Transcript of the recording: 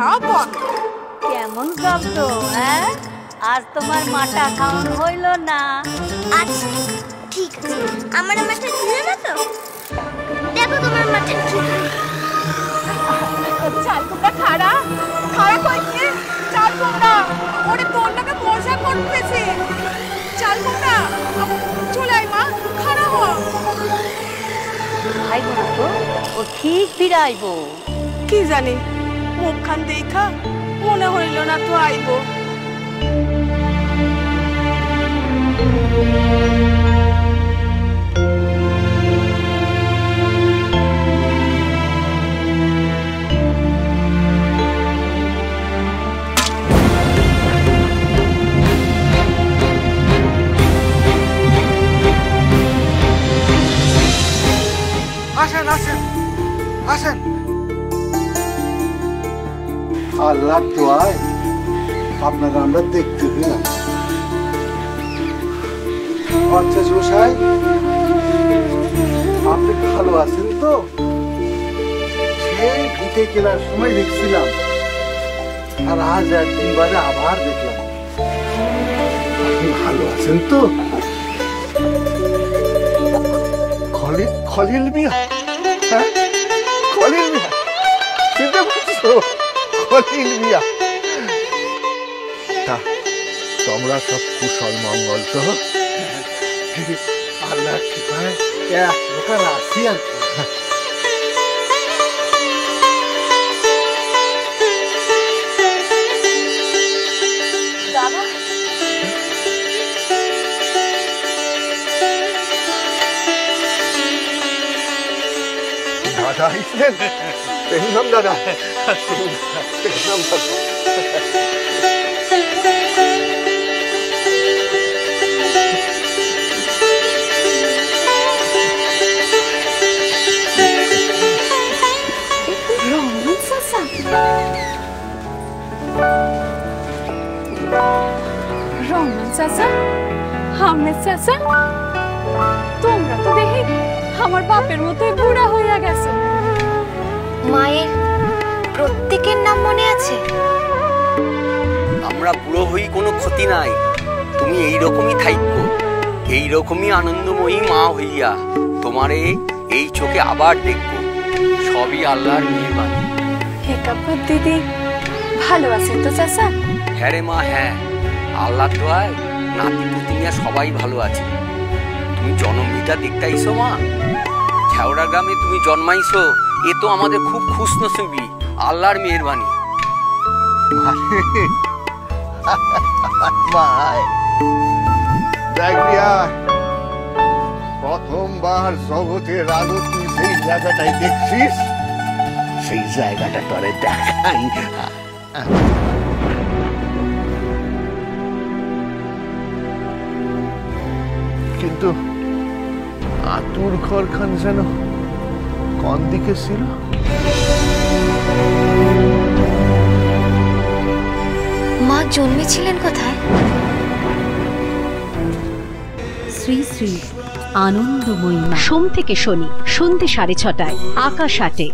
খাওয়া বক। কেমন শব্দ? হ্যাঁ, আজ তোমার মাটা খাওয়ান হইল না। আচ্ছা ঠিক আছে, আমার মাটা দিলে না তো, দেখো তোমার মাটা কি। চাল কুমড়া খাড়া খাড়া কইছে, চাল কুমড়া ওরে তোর নাকে মজা করতেছে। চাল কুমড়া চলে আয় মা, খাড়া হ। আইব না তো, ও ঠিক ফিরে আইব। কি জানি মুখখান দেখা মনে হইল না তো আইব। আসেন আসেন আসেন। আল্লাহর দোয়ায় আপনারা আমরা দেখতে পেলাম। আচ্ছা জোসাই, আপনি ভালো আছেন তো? সেই ভিটে কেনার সময় দেখছিলাম, আর আজ একদিন বাদে আবার দেখলাম। আপনি ভালো আছেন তো? খলিল মিয়া, হ্যাঁ খলিল মিয়া, চিনতে পারছো? খলিল মিয়া, তা তোমরা সব কুশল মঙ্গল তো? আল্লাহ কৃপায় এক প্রকার আছি আর কি। দাদা দাদা আইসলেন? পেনলাম দাদা, পেনলাম দাদা। রহমান চাচা, রহমান চাচা, আহমেদ চাচা, তোমরা তো দেখি আমার বাপের মতোই বুড়া হইয়া গেছো। মায়ের প্রত্যেকের নাম মনে আছে? আমরা বুড়ো হই কোনো ক্ষতি নাই, তুমি এইরকমই থাইকো, এইরকমই আনন্দময়ী মা হইয়া তোমারে এই চোখে আবার দেখবো। সবই আল্লাহর মেহেরবানি। হেকাপুর দিদি ভালো আছেন তো চাচা? হ্যাঁ রে মা, হ্যাঁ, আল্লাহর দোয়ায় নাতি পুতিনিয়া সবাই ভালো আছে। তুমি জন্মভিটা দেখতে আইসো মা, খেওড়া গ্রামে তুমি জন্মাইছো, এ তো আমাদের খুব খুশনসিবি, আল্লাহর মেহেরবানি। প্রথমবার জগতের আলো তুই সেই জায়গাটাই দেখছিস, সেই জায়গাটা তোরে দেখাই। কিন্তু আতুর ঘরখান যেন কোন দিকে ছিল? মা জন্মেছিলেন কোথায়? শ্রী শ্রী আনন্দময়ী মা, সোম থেকে শনি সন্ধ্যে 6:30 আকাশ 8-এ।